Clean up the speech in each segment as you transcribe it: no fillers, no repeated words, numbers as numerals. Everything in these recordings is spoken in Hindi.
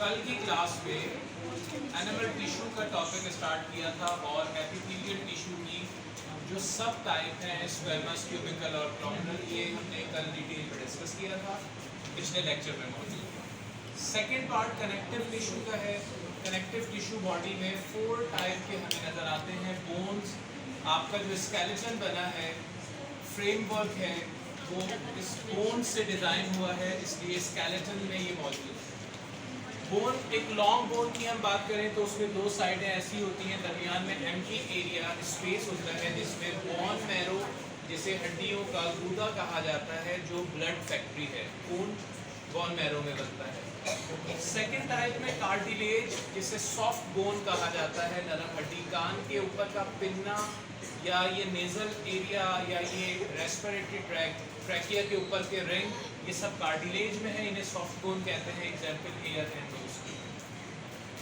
कल की क्लास में एनिमल टिश्यू का टॉपिक स्टार्ट किया था और एपिथेलियल टिश्यू की जो सब टाइप हैं स्क्वेमस, क्यूबिकल और क्लॉम्बल, ये हमने कल डिटेल में डिस्कस किया था पिछले लेक्चर में मौजूद। सेकेंड पार्ट कनेक्टिव टिश्यू का है। कनेक्टिव टिश्यू बॉडी में 4 टाइप के हमें नज़र आते हैं। बोन्स, आपका जो स्केलेटन बना है, फ्रेमवर्क है, वो इस बोन से डिज़ाइन हुआ है, इसलिए स्केलेटन में ये मौजूद है। बोन, एक लॉन्ग बोन की हम बात करें तो उसमें 2 साइडें ऐसी होती हैं, दरमियान में एम्प्टी एरिया स्पेस होता है जिसमें बोन मैरो, जिसे हड्डियों का गूदा कहा जाता है, जो ब्लड फैक्ट्री है, खून बोन मैरो में बनता है। सेकेंड टाइप में कार्टिलेज, जिसे सॉफ्ट बोन कहा जाता है, नरम हड्डी, कान के ऊपर का पिन्ना या ये नेजल एरिया या ये रेस्पिरेटरी ट्रैकिया के ऊपर के रिंग, ये सब कार्टिलेज में है, इन्हें सॉफ्ट बोन कहते हैं। एग्जाम्पल एयर एंड नोज की।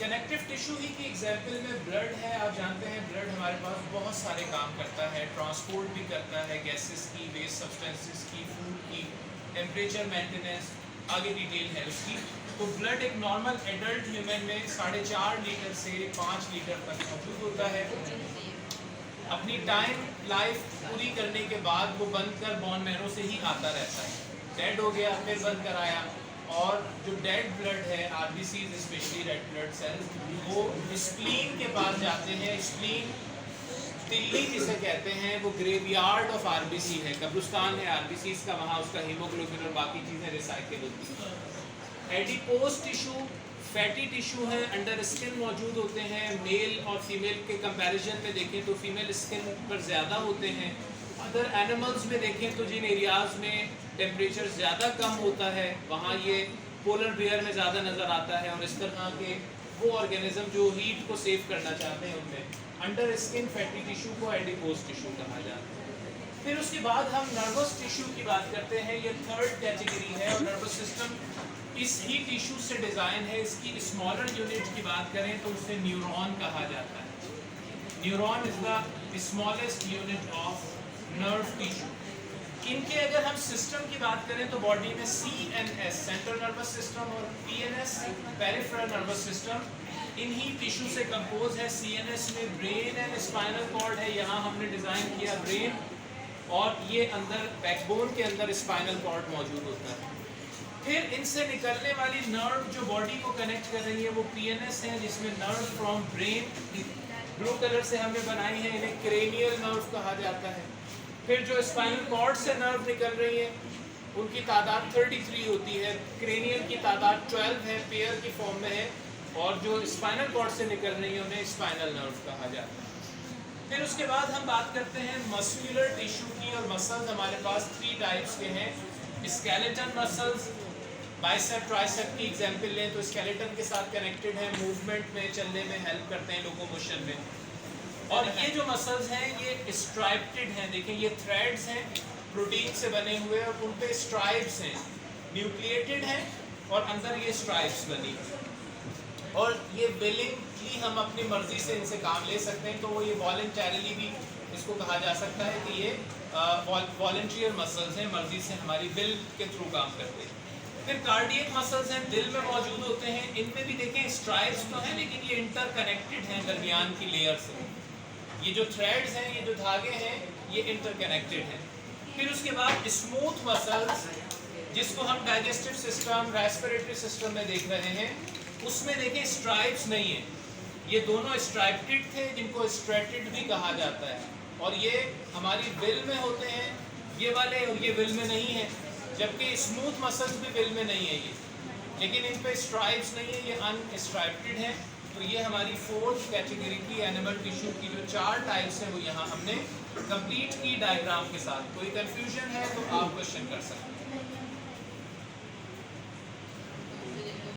कनेक्टिव टिश्यू ही की एग्जाम्पल में ब्लड है। आप जानते हैं ब्लड हमारे पास बहुत सारे काम करता है, ट्रांसपोर्ट भी करता है गैसेस की, वेस्ट सब्सटेंसेस की, फूड की, टेम्परेचर मेंटेनेंस, आगे डिटेल है उसकी। तो ब्लड एक नॉर्मल एडल्ट ह्यूमन में 4.5 लीटर से 5 लीटर तक मौजूद होता है। अपनी टाइम लाइफ पूरी करने के बाद वो बनकर बोन मैरो से ही आता रहता है। डेड हो गया फिर बन कर आया, और जो डेड ब्लड है, RBCs specially red blood cells, वो स्प्लीन के पास जाते हैं। स्प्लीन तिल्ली जिसे कहते हैं, वो ग्रेवयार्ड ऑफ आरबीसी है, कब्रिस्तान है आरबीसीज का, वहाँ उसका हीमोग्लोबिन और बाकी चीज़ें रिसाइकिल होती हैं। एडिपोज टिश्यू फैटी टिश्यू है, अंडर स्किन मौजूद होते हैं। मेल और फीमेल के कंपैरिजन में देखें तो फीमेल स्किन पर ज़्यादा होते हैं। अदर एनिमल्स में देखें तो जिन एरियाज़ में टेम्परेचर ज़्यादा कम होता है वहाँ ये पोलर बेयर में ज़्यादा नज़र आता है, और इस तरह के वो ऑर्गेनिज्म जो हीट को सेव करना चाहते हैं उनमें अंडर स्किन फैटी टिश्यू को एडिपोज टिश्यू कहा जाता है। फिर उसके बाद हम नर्वस टिश्यू की बात करते हैं। ये थर्ड कैटेगरी है, और नर्वस सिस्टम इस ही टिश्यू से डिज़ाइन है। इसकी स्मॉलर यूनिट की बात करें तो उसे न्यूरॉन कहा जाता है। Neuron is the smallest unit of nerve tissue. इनके अगर हम सिस्टम की बात करें तो बॉडी में CNS सेंट्रल नर्वस सिस्टम और PNS पेरिफेरल नर्वस सिस्टम इन्हीं टिश्यू से कंपोज है। CNS में ब्रेन एंड स्पाइनल कॉर्ड है, यहाँ हमने डिज़ाइन किया ब्रेन, और ये अंदर बैकबोन के अंदर स्पाइनल कॉर्ड मौजूद होता है। फिर इनसे निकलने वाली नर्व जो बॉडी को कनेक्ट कर रही है वो PNS है, जिसमें nerve from brain blue colour से हमने बनाई है, इन्हें क्रेनियल नर्व कहा जाता है। फिर जो स्पाइनल कॉर्ड से नर्व निकल रही है उनकी तादाद 33 होती है, क्रेनियल की तादाद 12 है, पेयर की फॉर्म में है, और जो स्पाइनल कॉर्ड से निकल रही है उन्हें स्पाइनल नर्व कहा जाता है। फिर उसके बाद हम बात करते हैं मस्कुलर टिश्यू की, और मसल्स हमारे पास 3 टाइप्स के हैं। स्केलेटन मसल्स, बाइसेप ट्राइसेप की एग्जांपल लें तो स्केलेटन के साथ कनेक्टेड है, मूवमेंट में, चलने में हेल्प करते हैं, लोकोमोशन में। और ये जो मसल्स हैं ये स्ट्राइप्टेड हैं, देखें ये थ्रेड्स हैं प्रोटीन से बने हुए, और उन पे स्ट्राइप्स हैं, न्यूक्लिएटेड हैं, और अंदर ये स्ट्राइप्स बनी हुई, और ये विलिंगली हम अपनी मर्जी से इनसे काम ले सकते हैं। तो वो ये वॉलंटरली भी इसको कहा जा सकता है कि ये वॉलंटियर मसल्स हैं, मर्जी से हमारी विल के थ्रू काम करते हैं। फिर कार्डियक मसल्स हैं, दिल में मौजूद होते हैं, इनमें भी देखें स्ट्राइप्स तो हैं लेकिन ये इंटरकनेक्टेड हैं दरमियान की लेयर से। ये जो थ्रेड्स हैं, ये जो धागे हैं, ये इंटरकनेक्टेड हैं। फिर उसके बाद स्मूथ मसल्स, जिसको हम डाइजेस्टिव सिस्टम, रेस्पिरेटरी सिस्टम में देख रहे हैं, उसमें देखें स्ट्राइप्स नहीं है, ये दोनों स्ट्राइप्टेड थे, जिनको स्ट्रेटेड भी कहा जाता है, और ये हमारी विल में होते हैं ये वाले, और ये विल में नहीं है। जबकि स्मूथ मसल्स भी विल में नहीं है ये, लेकिन इन पे स्ट्राइप्स नहीं है, ये अनस्ट्राइप्टेड है। तो ये हमारी 4th कैटेगरी की एनिमल टिश्यू की जो 4 टाइप्स हैं वो यहाँ हमने कंप्लीट की डायग्राम के साथ। कोई कंफ्यूजन है तो आप क्वेश्चन कर सकते हैं।